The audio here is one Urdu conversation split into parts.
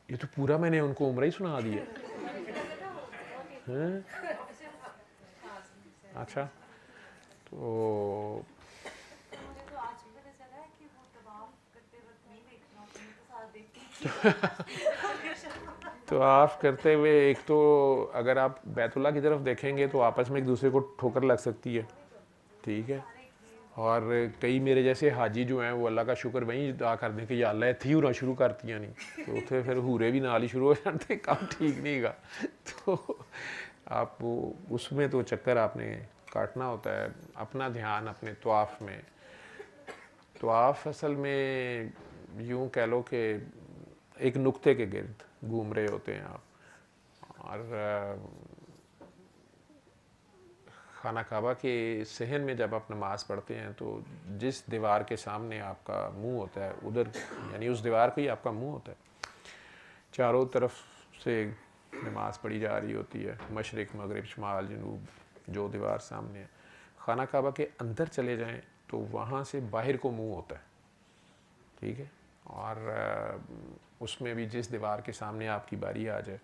یہ تو پورا میں نے ان کو عمرہ ہی سنا دیا. ہاں اچھا تو طواف کرتے ہوئے ایک تو اگر آپ بیت اللہ کی طرف دیکھیں گے تو آپس میں ایک دوسرے کو ٹھوکر لگ سکتی ہے, ٹھیک ہے. اور کئی میرے جیسے حاجی جو ہیں وہ اللہ کا شکر وہیں ادا کر دیں کہ یا اللہ تھی ہونا شروع کرتی ہیں نہیں تو اتنے پھر ہورے بھی نال ہی شروع ہو جاتے, کام ٹھیک نہیں گا. تو آپ وہ اس میں تو چکر آپ نے کاٹنا ہوتا ہے. اپنا دھیان اپنے طواف میں, طواف اصل میں یوں کہہ لو کہ ایک نقطے کے گرد گھوم رہے ہوتے ہیں آپ. اور خانہ کعبہ کے صحن میں جب آپ نماز پڑھتے ہیں تو جس دیوار کے سامنے آپ کا منہ ہوتا ہے ادھر یعنی اس دیوار پہ ہی آپ کا منہ ہوتا ہے. چاروں طرف سے نماز پڑھی جا رہی ہوتی ہے, مشرق مغرب شمال جنوب جو دیوار سامنے ہے. خانہ کعبہ کے اندر چلے جائیں تو وہاں سے باہر کو منہ ہوتا ہے, ٹھیک ہے. اور اس میں بھی جس دیوار کے سامنے آپ کی باری آ جائے,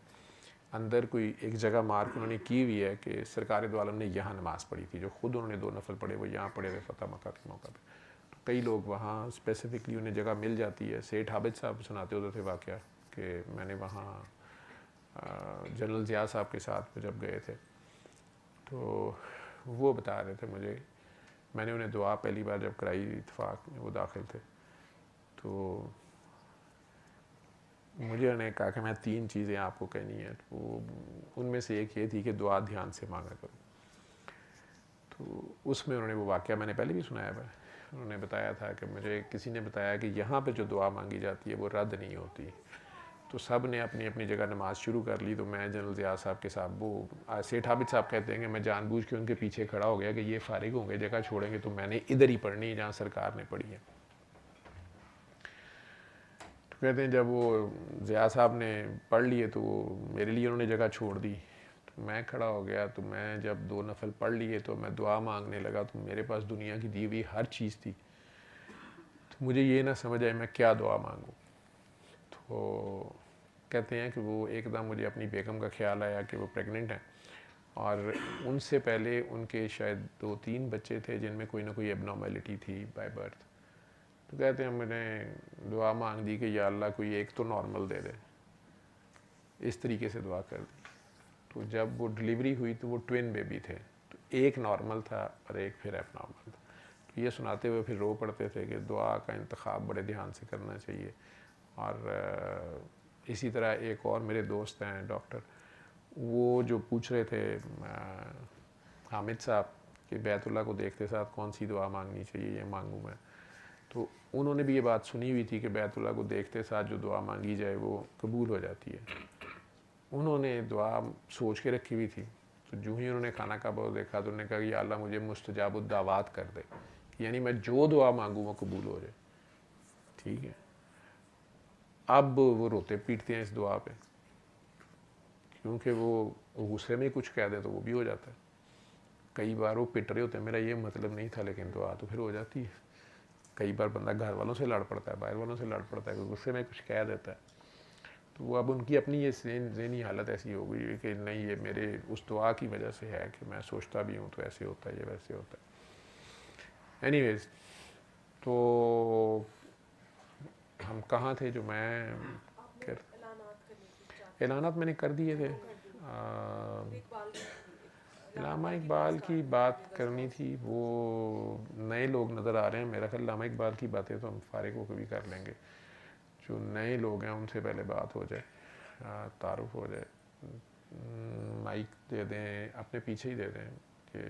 اندر کوئی ایک جگہ مارک انہوں نے کی ہوئی ہے کہ سرکار دو عالم نے یہاں نماز پڑھی تھی, جو خود انہوں نے 2 نفل پڑھے وہ یہاں پڑھے ہوئے فتح مکہ کے موقع پہ. تو کئی لوگ وہاں اسپیسیفکلی انہیں جگہ مل جاتی ہے. سیٹھ عابد صاحب سناتے ہوتے تھے واقعہ کہ میں نے وہاں جنرل ضیاء صاحب کے ساتھ جب گئے تھے تو وہ بتا رہے تھے مجھے, میں نے انہیں دعا پہلی بار جب کرائی اتفاق میں وہ داخل تھے تو مجھے انہوں نے کہا کہ میں 3 چیزیں آپ کو کہنی ہیں. تو ان میں سے ایک یہ تھی کہ دعا دھیان سے مانگا کرو. تو اس میں انہوں نے وہ واقعہ میں نے پہلے بھی سنایا ہے, انہوں نے بتایا تھا کہ مجھے کسی نے بتایا کہ یہاں پہ جو دعا مانگی جاتی ہے وہ رد نہیں ہوتی. تو سب نے اپنی اپنی جگہ نماز شروع کر لی. تو میں جنرل ضیاء صاحب کے ساتھ وہ سیٹھ عابد صاحب کہتے ہیں کہ میں جان بوجھ کے ان کے پیچھے کھڑا ہو گیا کہ یہ فارغ ہوں گے, جگہ چھوڑیں گے تو میں نے ادھر ہی پڑھنی ہے جہاں سرکار نے پڑھی ہے. تو کہتے ہیں جب وہ ضیاء صاحب نے پڑھ لیے تو میرے لیے انہوں نے جگہ چھوڑ دی. تو میں کھڑا ہو گیا تو میں جب 2 نفل پڑھ لیے تو میں دعا مانگنے لگا تو میرے پاس دنیا کی دی ہوئی ہر چیز تھی. تو مجھے یہ نہ سمجھ آئے میں کیا دعا مانگوں. تو کہتے ہیں کہ وہ ایک دم مجھے اپنی بیگم کا خیال آیا کہ وہ پریگننٹ ہیں, اور ان سے پہلے ان کے شاید 2-3 بچے تھے جن میں کوئی نہ کوئی ایب نارمیلٹی تھی بائی برتھ. تو کہتے ہیں میں نے دعا مانگ دی کہ یا اللہ کوئی ایک تو نارمل دے دے, اس طریقے سے دعا کر دی. تو جب وہ ڈلیوری ہوئی تو وہ ٹوین بیبی تھے, تو ایک نارمل تھا اور ایک پھر ایب نارمل تھا. تو یہ سناتے ہوئے پھر رو پڑتے تھے کہ دعا کا انتخاب بڑے دھیان سے کرنا چاہیے. اور اسی طرح ایک اور میرے دوست ہیں ڈاکٹر, وہ جو پوچھ رہے تھے حامد صاحب کہ بیت اللہ کو دیکھتے ساتھ کون سی دعا مانگنی چاہیے, یہ مانگوں میں. تو انہوں نے بھی یہ بات سنی ہوئی تھی کہ بیت اللہ کو دیکھتے ساتھ جو دعا مانگی جائے وہ قبول ہو جاتی ہے. انہوں نے دعا سوچ کے رکھی ہوئی تھی. تو جو ہی انہوں نے خانہ کعبہ دیکھا تو انہوں نے کہا کہ یا اللہ مجھے مستجاب الدعوات کر دے, یعنی میں جو دعا مانگوں وہ قبول ہو جائے, ٹھیک ہے. اب وہ روتے پیٹتے ہیں اس دعا پہ, کیونکہ وہ غصے میں کچھ کہہ دیں تو وہ بھی ہو جاتا ہے. کئی بار وہ پٹ رہے ہوتے ہیں میرا یہ مطلب نہیں تھا, لیکن دعا تو پھر ہو جاتی ہے. کئی بار بندہ گھر والوں سے لڑ پڑتا ہے, باہر والوں سے لڑ پڑتا ہے, غصے میں کچھ کہہ دیتا ہے. تو وہ اب ان کی اپنی یہ ذہنی حالت ایسی ہو گئی ہے کہ نہیں یہ میرے اس دعا کی وجہ سے ہے کہ میں سوچتا بھی ہوں تو ایسے ہوتا ہے, یہ ویسے ہوتا ہے. اینی ویز, تو ہم کہاں تھے جو میں اعلانات میں نے کر دیے تھے. علامہ اقبال کی بات کرنی تھی, وہ نئے لوگ نظر آ رہے ہیں. میرا خیال علامہ اقبال کی باتیں تو ہم فارغ ہو کے بھی کر لیں گے. جو نئے لوگ ہیں ان سے پہلے بات ہو جائے, تعارف ہو جائے. مائک دے دیں, اپنے پیچھے ہی دے دیں کہ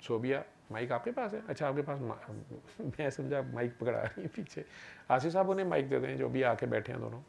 صوبیہ مائک آپ کے پاس ہے. اچھا آپ کے پاس, میں سمجھا مائک پکڑا رہی ہیں پیچھے. آصف صاحب انہیں مائک دے دیں جو بھی آ کے بیٹھے ہیں دونوں.